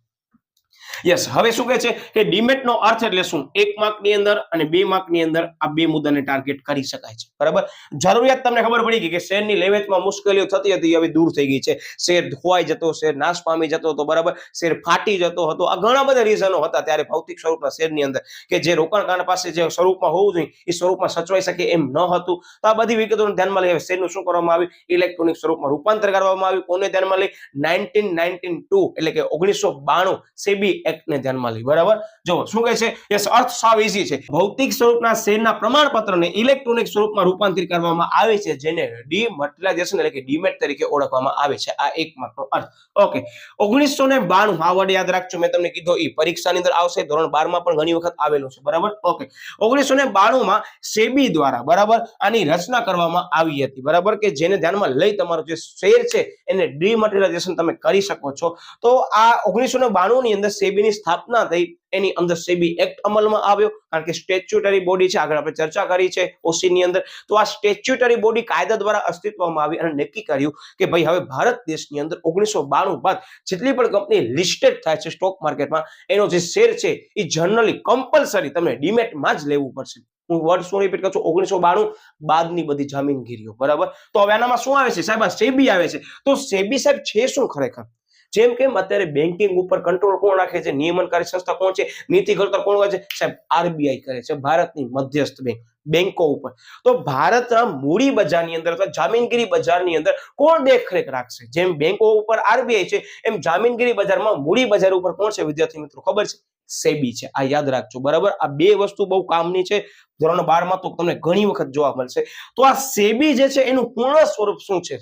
યસ, હવે શું કહે છે કે ડીમેટ નો અર્થ એટલે શું? 1 માર્કની અંદર અને 2 માર્કની અંદર આ બે મુદ્દાને ટાર્ગેટ કરી શકાય છે, બરાબર. જરૂરિયાત તમને ખબર પડી ગઈ કે શેરની લેવેચમાં મુશ્કેલીઓ થતી હતી, હવે દૂર થઈ ગઈ છે. શેર ખોવાઈ જતો, શેર નાશ પામી જતો હતો, બરાબર, શેર ફાટી જતો હતો. આ ઘણા બધા રીઝનો હતા ત્યારે ભૌતિક સ્વરૂપના શેરની અંદર કે જે રોકાણકાર પાસે જે સ્વરૂપમાં હોવું જોઈએ એ સ્વરૂપમાં સચવાઈ શકે એમ ન હતું. તો આ બધી વિગતોને ધ્યાનમાં લઈ શેરનું શું કરવામાં આવ્યું? ઇલેક્ટ્રોનિક સ્વરૂપમાં રૂપાંતર કરવામાં આવ્યું. કોને ધ્યાનમાં લઈ? 1992 એટલે કે 1992 સેબી એક્ટને ધ્યાનમાં લઈ, બરાબર. જો શું કહે છે? યસ, અર્થ સાવ ઈઝી છે. ભૌતિક સ્વરૂપના શેરના પ્રમાણપત્રને ઇલેક્ટ્રોનિક સ્વરૂપમાં રૂપાંતરિત કરવામાં આવે છે, જેને ડીમટીરિયલાઇઝેશન એટલે કે ડીમેટ તરીકે ઓળખવામાં આવે છે. આ 1 માર્કનો અર્થ. ઓકે, 1992 આ વર્ડ યાદ રાખજો, મેં તમને કીધો એ પરીક્ષાની અંદર આવશે, ધોરણ 12 માં પણ ઘણી વખત આવેલો છે, બરાબર. ઓકે, 1992 માં સેબી દ્વારા, બરાબર, આની રચના કરવામાં આવી હતી, બરાબર, કે જેને ધ્યાનમાં લઈ તમારો જે શેર છે એને ડીમટીરિયલાઇઝેશન તમે કરી શકો છો. તો આ 1992 ની અંદર સેબીની સ્થાપના થઈ, એની અંદર સેબી એક્ટ અમલમાં આવ્યો કારણ કે સ્ટેચ્યુટરી બોડી છે, આગળ આપણે ચર્ચા કરી છે ઓસી ની અંદર. તો આ સ્ટેચ્યુટરી બોડી કાયદા દ્વારા અસ્તિત્વમાં આવી અને નક્કી કર્યું કે ભાઈ હવે ભારત દેશની અંદર 1992 બાદ જેટલી પણ કંપની લિસ્ટેડ થાય છે સ્ટોક માર્કેટમાં, એનો જે શેર છે એ જનરલી કમ્પલસરી તમને ડીમેટમાં જ લેવું પડશે. હું વર્ડ શું રિપીટ કરું છું? 1992 બાદની બધી જામીનગીરીઓ, બરાબર. તો હવે આનામાં શું આવે છે સાહેબ? આ સેબી આવે છે. તો સેબી સાહેબ છે શું ખરેખર? જેમ કેમ અત્યારે બેન્કિંગ ઉપર કંટ્રોલ કોણ રાખે છે? નિયમનકારી સંસ્થા કોણ છે? નીતિ ઘડતર કોણ કરે છે? સાહેબ આરબીઆઈ કરે છે, ભારતની મધ્યસ્થ બેંક. બેંકો ઉપર તો ભારતના મૂડી બજારની અંદર અથવા જામીનગીરી બજારની અંદર કોણ દેખરેખ રાખશે? જેમ બેંકો ઉપર આરબીઆઈ છે એમ જામીનગીરી બજારમાં મૂડી બજાર ઉપર કોણ છે વિદ્યાર્થી મિત્રો? ખબર છે? સેબી છે. આ યાદ રાખજો, બરાબર. આ બે વસ્તુ બહુ કામની છે, ધોરણ 12 માં તો તમને ઘણી વખત જોવા મળશે. તો આ સેબી જે છે એનું પૂર્ણ સ્વરૂપ શું છે?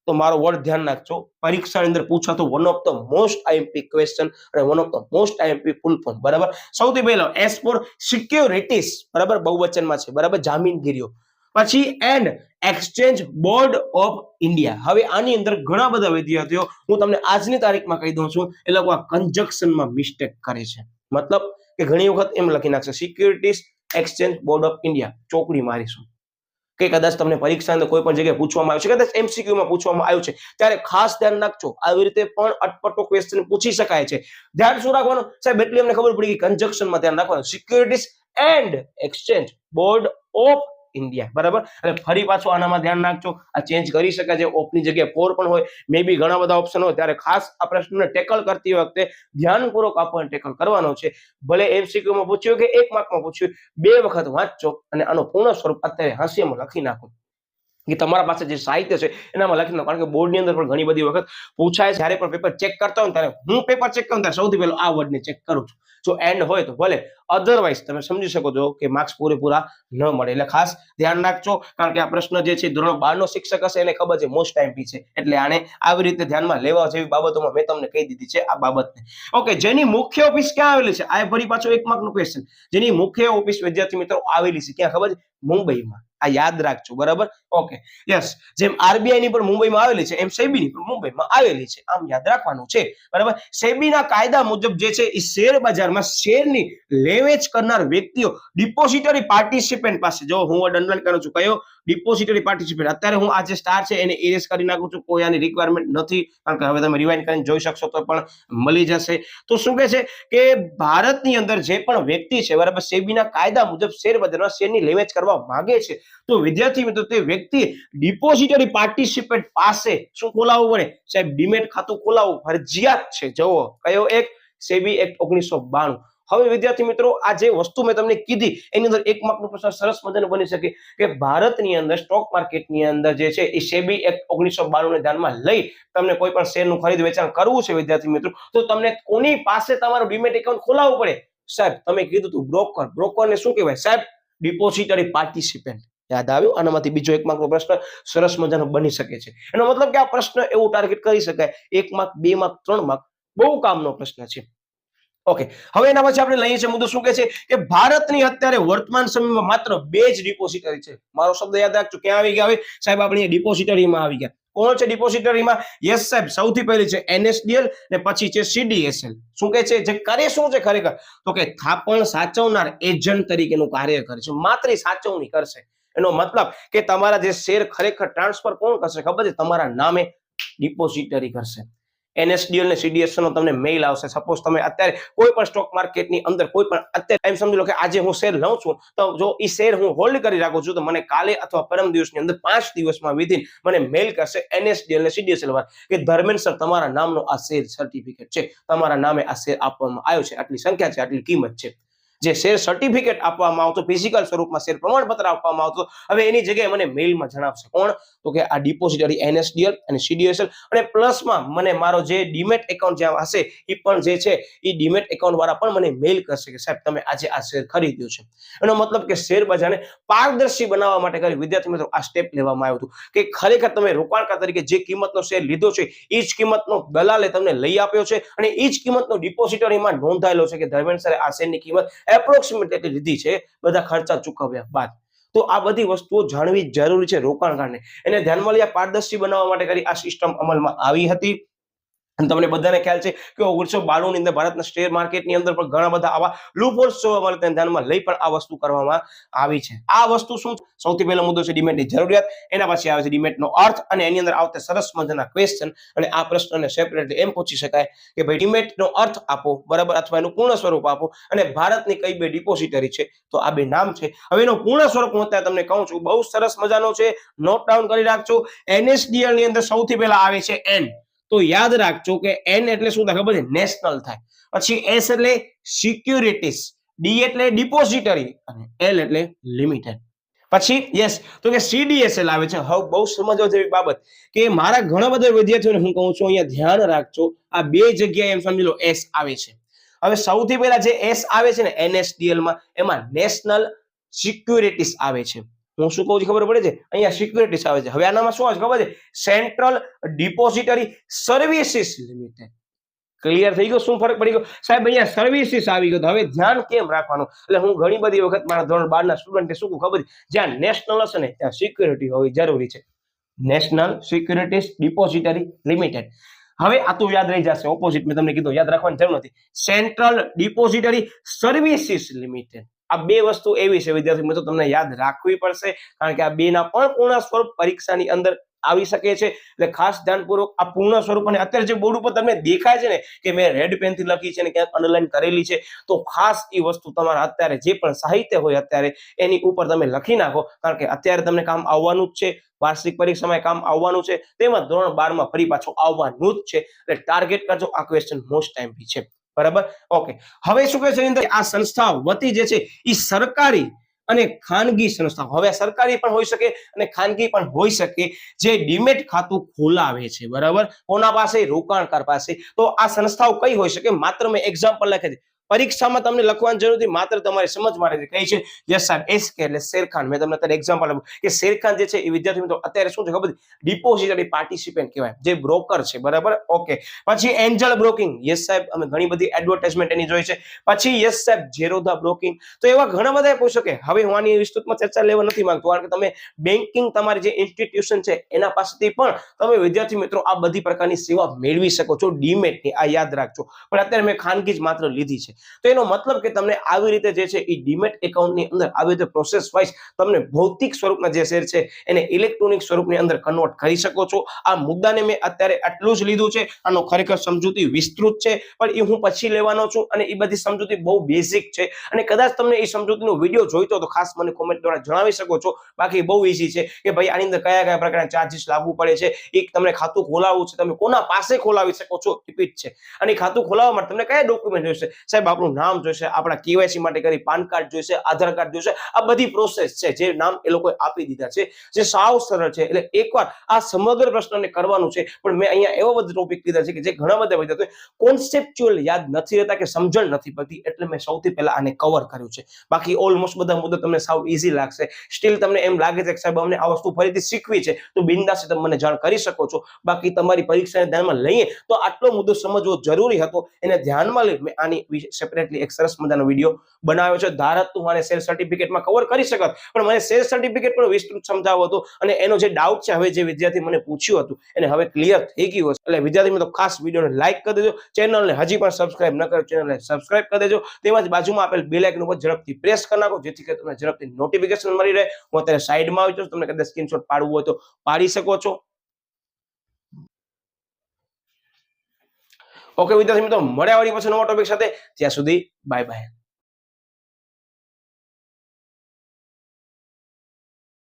તો મારો વર્ડ ધ્યાન રાખજો, પરીક્ષાની અંદર પૂછાતો one of the most I M P question અને one of the most I M P full form, બરાબર. સૌથી પહેલો એસ ફોર સિક્યોરિટીઝ, બરાબર, બહુવચનમાં છે, બરાબર, જામીનગીરીઓ. પછી and exchange board of India. હવે આની અંદર ઘણા બધા વિદ્યાર્થીઓ, હું તમને આજની તારીખમાં કહી દઉં છું, એ લોકો આ કન્જક્શનમાં મિસ્ટેક કરે છે. મતલબ કે ઘણી વખત એમ લખી નાખશે securities exchange board of India, ચોકડી મારીશું. કે કદાચ તમને પરીક્ષા અંદર કોઈ પણ જગ્યાએ પૂછવામાં આવ્યું છે, કદાચ એમસીક્યુમાં પૂછવામાં આવ્યું છે, ત્યારે ખાસ ધ્યાન રાખજો. આવી રીતે પણ અટપટો ક્વેશ્ચન પૂછી શકાય છે. ધ્યાન શું રાખવાનું સાહેબ? એટલી અમને ખબર પડી કે કન્જક્શનમાં ધ્યાન રાખવાનું, securities and exchange board of India, બરાબર. અને ફરી પાછું આનામાં ધ્યાન રાખજો, આ ચેન્જ કરી શકાય છે, ઓફની જગ્યાએ ફોર પણ હોય, મે બી ઘણા બધા ઓપ્શન હોય, ત્યારે ખાસ આ પ્રશ્નને ટેકલ કરતી વખતે ધ્યાનપૂર્વક આપણને ટેકલ કરવાનો છે. ભલે એમસીક્યુમાં પૂછ્યું કે 1 માર્કમાં પૂછ્યું, 2 વખત વાંચજો અને આનો પૂર્ણ સ્વરૂપ અત્યારે હાસ્યમાં લખી નાખો કે તમારા પાસે જે સાહિત્ય છે એનામાં લખી નાખો. કારણ કે બોર્ડની અંદર પણ ઘણી બધી વખત પૂછાય છે. જ્યારે પણ પેપર ચેક કરતા હોય ત્યારે હું પેપર ચેક કરું ત્યારે સૌથી પહેલો આ વર્ડને ચેક કરું છું. જો એન્ડ હોય તો ભલે, અધરવાઇઝ તમે સમજી શકો છો કે માર્ક્સ પૂરેપૂરા ન મળે. એટલે ખાસ ધ્યાન રાખજો, કારણ કે આ પ્રશ્ન જે છે ધોરણ 12 નો શિક્ષક હશે એને ખબર છે મોસ્ટ આઈએમપી છે, એટલે આને આવી રીતે ધ્યાનમાં લેવા જેવી બાબતોમાં મેં તમને કહી દીધી છે આ બાબતને. ઓકે, જેની મુખ્ય ઓફિસ ક્યાં આવેલી છે? આ ફરી પાછો 1 માર્કનું ક્વેશ્ચન. જેની મુખ્ય ઓફિસ વિદ્યાર્થી મિત્રો આવેલી છે ક્યાં ખબર છે? મુંબઈમાં. આ યાદ રાખજો, બરાબર. ઓકે, યસ, જેમ આરબીઆઈ ની પણ મુંબઈમાં આવેલી છે એમ સેબી ની પણ મુંબઈમાં આવેલી છે, આમ યાદ રાખવાનું છે, બરાબર. સેબીના કાયદા મુજબ જે છે એ શેર બજારમાં શેરની લેવેચ કરનાર વ્યક્તિઓ ડિપોઝિટરી પાર્ટિસિપન્ટ પાસે, જો હું અંડરલાઈન કરું છું, કયો? Depository participant. અત્યારે હું આ જે સ્ટાર છે એને ઇરેઝ કરી નાખું છું, કોઈ આની રિક્વાયરમેન્ટ નથી, કારણ કે હવે તમે રિવાઇન્ડ કરીને જોઈ શકશો તો પણ મળી જશે. તો શું કહે છે કે ભારતની અંદર જે પણ વ્યક્તિ છે, બરાબર, સેબીના કાયદા મુજબ શેર બજારમાં શેરની લેવેચ કરવા માંગે છે, તો વિદ્યાર્થી મિત્રો તે વ્યક્તિ ડિપોઝિટરી પાર્ટિસિપન્ટ પાસે શું ખોલાવવું પડે સાહેબ? ડીમેટ ખાતું ખોલાવવું ફરજિયાત છે. જુઓ કયો એક? સેબી એક્ટ 1992. હવે વિદ્યાર્થી મિત્રો આ જે વસ્તુ મેં તમને કીધી એની અંદર 1 માર્કનો પ્રશ્ન સરસ મજાનો બની શકે કે ભારતની અંદર સ્ટોક માર્કેટની અંદર જે છે એ સેબી એક્ટ 1992 ને ધ્યાનમાં લઈ તમને કોઈ પણ શેરનું ખરીદ વેચાણ કરવું છે વિદ્યાર્થી મિત્રો, તો તમને કોની પાસે તમારું ડીમેટ એકાઉન્ટ ખોલાવવું પડે સાહેબ? તમે કીધું તું બ્રોકર. બ્રોકરને શું કહેવાય સાહેબ? Depository participant. યાદ આવ્યું? આનામાંથી બીજો 1 માર્કનો પ્રશ્ન સરસ મજાનો બની શકે છે. એનો મતલબ કે આ પ્રશ્ન એવું ટાર્ગેટ કરી શકાય 1 માર્ક, 2 માર્ક, 3 માર્ક, બહુ કામનો પ્રશ્ન છે. ઓકે, હવે એના પછી આપણે લઈએ છીએ મુદ્દો શું કહે છે કે ભારતની અત્યારે વર્તમાન સમયમાં માત્ર 2 જ ડિપોઝિટરી છે. મારો શબ્દ યાદ રાખજો, ક્યાં આવી ગયા? હવે સાહેબ આપણે ડિપોઝિટરીમાં આવી ગયા. કોણ છે ડિપોઝિટરીમાં? યસ સાહેબ, સૌથી પહેલી છે એનએસડીએલ ને પછી છે સીડીએસએલ. શું કહે છે? જે કરે શું છે ખરેખર? તો કે થાપણ સાચવનાર એજન્ટ તરીકેનું કાર્ય કરે છે, માત્ર સાચવણી કરશે. એનો મતલબ કે તમારા જે શેર ખરેખર ટ્રાન્સફર કોણ કરશે ખબર છે? તમારા નામે ડિપોઝિટરી કરશે. એનએસડીએલ ને સીડીએસએલ નો તમને મેઇલ આવશે. સપોઝ તમે અત્યારે કોઈ પણ સ્ટોક માર્કેટની અંદર કોઈ પણ અત્યારે એમ સમજી લો કે આજે હું શેર લઉં છું, તો જો એ શેર હું હોલ્ડ કરી રાખું છું તો મને કાલે અથવા પરમ દિવસની અંદર 5 દિવસમાં વિધિન મને મેઇલ કરશે એનએસડીએલ ને સીડીએસએલ વાળા કે ધર્મેન્દ્ર સર તમારા નામનો આ શેર સર્ટિફિકેટ છે, તમારા નામે આ શેર આપવામાં આવ્યો છે, આટલી સંખ્યા છે, આટલી કિંમત છે. જે શેર સર્ટિફિકેટ આપવામાં આવતો, ફિઝિકલ સ્વરૂપમાં શેર પ્રમાણપત્ર આપવામાં આવતો, હવે એની જગ્યાએ મને મેઇલમાં જણાવશે. કોણ? તો કે આ ડિપોઝિટરી એનએસડીએલ અને સીડીએસએલ. અને પ્લસમાં મને મારો જે ડીમેટ એકાઉન્ટ જ્યાં હશે એ પણ જે છે એ ડીમેટ એકાઉન્ટ વાળા પણ મને મેઇલ કરશે કે સાહેબ તમે આજે આ શેર ખરીદ્યો છે. એનો મતલબ કે શેર બજારને પારદર્શી બનાવવા માટે કરી વિદ્યાર્થી મિત્રો આ સ્ટેપ લેવામાં આવ્યું હતું કે ખરેખર તમે રોકાણકાર તરીકે જે કિંમતનો શેર લીધો છે એ જ કિંમતનો દલાલે તમને લઈ આપ્યો છે અને એ જ કિંમતનો ડિપોઝિટરીમાં નોંધાયેલો છે કે ધર્મેન્દ્ર સરે આ શેરની કિંમત એપ્રોક્સિમેટલી લીધી છે બધા ખર્ચા ચૂકવ્યા બાદ. તો આ બધી વસ્તુઓ જાણવી જરૂરી છે રોકાણકારને. એને ધ્યાનમાં લઈ પારદર્શી બનાવવા માટે કરી આ સિસ્ટમ અમલમાં આવી હતી. અને તમને બધાને ખ્યાલ છે કે 1992 ની અંદર ભારતના શેર માર્કેટની અંદર પણ ઘણા બધા આવા લૂપહોલ્સ જોવા મળે, તેને ધ્યાનમાં લઈ પણ આ વસ્તુ કરવામાં આવી છે. આ વસ્તુ શું? સૌથી પહેલો મુદ્દો છે ડીમેટની જરૂરિયાત, એના પછી આવે છે ડીમેટનો અર્થ, અને એની અંદર આવતા સરસ મજાના ક્વેશ્ચન. અને આ પ્રશ્નને સેપરેટલી એમ પૂછી શકાય કે ભાઈ ડીમેટનો અર્થ આપો, બરાબર, અથવા એનું પૂર્ણ સ્વરૂપ આપો, અને ભારતની કઈ 2 ડિપોઝિટરી છે, તો આ 2 નામ છે. હવે એનું પૂર્ણ સ્વરૂપ હું અત્યારે તમને કહું છું, બહુ સરસ મજાનો છે, નોટ ડાઉન કરી રાખજો. એનએસડીએલ ની અંદર સૌથી પહેલા આવે છે એન. તો યાદ રાખજો કે એન એટલે શું થાય ખબર છે? નેશનલ થાય. પછી એસ એટલે સિક્યુરિટીઝ, ડી એટલે ડિપોઝિટરી અને એલ એટલે લિમિટેડ. પછી યસ તો કે સીડીએસએલ આવે છે. હવે બહુ સમજવા જેવી બાબત કે મારા ઘણા બધા વિદ્યાર્થીઓને હું કહું છું અહીંયા ધ્યાન રાખજો, આ 2 જગ્યાએ એમ સમજી લો એસ આવે છે. હવે સૌથી પહેલા જે એસ આવે છે ને એનએસડીએલ માં, એમાં નેશનલ સિક્યુરિટીઝ આવે છે. હું શું કહું છું ખબર પડે છે? અહીંયા સિક્યુરિટીઝ આવે છે. હવે આનામાં શું આવે છે ખબર છે? Central depository services limited. Clear થઈ ગયો? શું ફરક પડી ગયો સાહેબ? અહીંયા સર્વિસીસ આવી ગયો. હવે ધ્યાન કેમ રાખવાનું? એટલે હું ઘણી બધી વખત મારા ધોરણ 12 ના સ્ટુડન્ટને શું કહું ખબર છે? જ્યાં નેશનલ હશે ને ત્યાં સિક્યુરિટી હોવી જરૂરી છે. National securities depository limited. હવે આ તો યાદ રહી જશે. ઓપોઝિટ મેં તમને કીધું, યાદ રાખવાની જરૂર નથી. Central depository services limited. આ બે વસ્તુ એવી છે વિદ્યાર્થી મિત્રો, તમને યાદ રાખવી પડશે, કારણ કે આ બે ના પણ પૂર્ણ સ્વરૂપ પરીક્ષાની અંદર આવી શકે છે. એટલે ખાસ ધ્યાનપૂર્વક આ પૂર્ણ સ્વરૂપ, અને અત્યારે જે બોર્ડ ઉપર તમને દેખાય છે ને કે મેં રેડ પેન થી લખી છે ને ક્યાંક અંડરલાઈન કરેલી છે, તો ખાસ એ વસ્તુ તમારા અત્યારે જે પણ સાહિત્ય હોય અત્યારે એની ઉપર તમે લખી નાખો, કારણ કે અત્યારે તમને કામ આવવાનું જ છે. વાર્ષિક પરીક્ષામાં કામ આવવાનું છે, તેમજ ધોરણ 12 માં ફરી પાછું આવવાનું જ છે. એટલે ટાર્ગેટ કરજો. આ ક્વેશ્ચન મોસ્ટ ટાઈમ બી છે. બરાબર? ઓકે. હવે શું કહે છે? આ સંસ્થા વતી જે છે એ સરકારી અને ખાનગી સંસ્થા, હવે સરકારી પણ હોઈ શકે અને ખાનગી પણ હોઈ શકે, જે ડીમેટ ખાતું ખોલાવે છે. બરાબર? કોના પાસે? રોકાણકાર પાસે. તો આ સંસ્થાઓ કઈ હોઈ શકે? માત્ર મેં એક્ઝામ્પલ લખે છે. પરીક્ષામાં તમને લખવાની જરૂર નથી, માત્ર તમારે સમજ માટે કઈ છે. યસ સાહેબ, એસકે એટલે શેરખાન. મેં તમને અત્યારે એક્ઝામ્પલ આપ્યું કે શેરખાન જે છે એ વિદ્યાર્થી મિત્રો અત્યારે શું છે ખબર? ડિપોઝિટરી પાર્ટિસિપન્ટ કહેવાય, જે બ્રોકર છે. બરાબર? ઓકે. પછી એન્જલ બ્રોકિંગ. યસ સાહેબ, અમે ઘણી બધી એડવર્ટાઇઝમેન્ટ એની જોઈ છે. પછી યસ સાહેબ, ઝેરોધા બ્રોકિંગ. તો એવા ઘણા બધા પૂછી શકે. હવે હું આની વિસ્તૃતમાં ચર્ચા લેવા નથી માંગતો, કારણ કે તમે બેન્કિંગ તમારી જે ઇન્સ્ટિટ્યુશન છે એના પાસેથી પણ તમે વિદ્યાર્થી મિત્રો આ બધી પ્રકારની સેવા મેળવી શકો છો ડીમેટની. આ યાદ રાખજો. પણ અત્યારે મેં ખાનગી જ માત્ર લીધી છે. તો એનો મતલબ કે તમને આવી રીતે જે છે એ ડીમેટ એકાઉન્ટની અંદર આવી રીતે પ્રોસેસ વાઇઝ તમને ભૌતિક સ્વરૂપના જે શેર છે એને ઇલેક્ટ્રોનિક સ્વરૂપની અંદર કન્વર્ટ કરી શકો છો. આ મુદ્દાને મેં અત્યારે આટલું જ લીધું છે. આનો ખરેખર સમજૂતી વિસ્તૃત છે, પણ એ હું પછી લેવાનો છું, અને એ બધી સમજૂતી બહુ બેઝિક છે. અને કદાચ તમને એ સમજૂતીનો વિડીયો જોઈતો તો ખાસ મને કોમેન્ટ દ્વારા જણાવી શકો છો. બાકી બહુ ઈઝી છે કે ભાઈ આની અંદર કયા કયા પ્રકારના ચાર્જીસ લાગુ પડે છે, એક તમને ખાતું ખોલાવવું છે, તમે કોના પાસે ખોલાવી શકો છો, રિપીટ છે. અને ખાતું ખોલાવવા માટે તમને કયા ડોક્યુમેન્ટ જોઈશે? સાહેબ, આપણું નામ જોઈશે, આપણા કેવાયસી માટે કરી પાન કાર્ડ જોઈશે, આધાર કાર્ડ જોઈશે. આ બધી પ્રોસેસ છે જે નામ એ લોકોએ આપી દીધા છે, જે સાવ સરળ છે. એટલે એકવાર આ સમગ્ર પ્રશ્નને કરવાનું છે. પણ મેં અહીંયા એવો બધો ટોપિક લીધા છે કે જે ઘણા બધા વિદ્યાર્થીઓ કોન્સેપ્ચ્યુઅલ યાદ નથી રહેતા કે સમજણ નથી પડતી, એટલે મેં સૌથી પહેલા આને કવર કર્યું છે. બાકી ઓલમોસ્ટ બધા મુદ્દા તમને સાવ ઈઝી લાગશે. સ્ટીલ તમને એમ લાગે છે કે સાહેબ અમને આ વસ્તુ ફરીથી શીખવી છે, તો બિંદાસ તમે મને જાણ કરી શકો છો. બાકી તમારી પરીક્ષાને ધ્યાનમાં લઈએ તો આટલો મુદ્દો સમજવો જરૂરી હતો, એને ધ્યાનમાં લઈ મેં આની સેપરેટલી એક સરસ મજાનો વિડીયો બનાવ્યો છે. ધારત તું મને સેલ સર્ટિફિકેટમાં કવર કરી શકત, પણ મને સેલ સર્ટિફિકેટ પણ વિસ્તૃત સમજાવવો હતો, અને એનો જે ડાઉટ છે હવે જે વિદ્યાર્થી મને પૂછ્યું હતું એને હવે ક્લિયર થઈ ગયું હશે. એટલે વિદ્યાર્થી મિત્રો ખાસ વિડીયોને લાઈક કરી દેજો, ચેનલને હજી પણ સબસ્ક્રાઇબ ન કરો ચેનલને સબસ્ક્રાઇબ કરી દેજો, તેમજ બાજુમાં આપેલ બેલ આઇકન ઉપર ઝડપથી પ્રેસ કરી નાખો, જેથી કરીને તમને ઝડપથી નોટિફિકેશન મળી રહે. હું અત્યારે સાઈડમાં આવી છું, તમને કદાચ સ્ક્રીનશોટ પાડવું હોય તો પાડી શકો છો. ઓકે વિદ્યાર્થી મિત્રો, મળ્યા વળી પછી નવા ટોપિક સાથે. ત્યાં સુધી બાય બાય.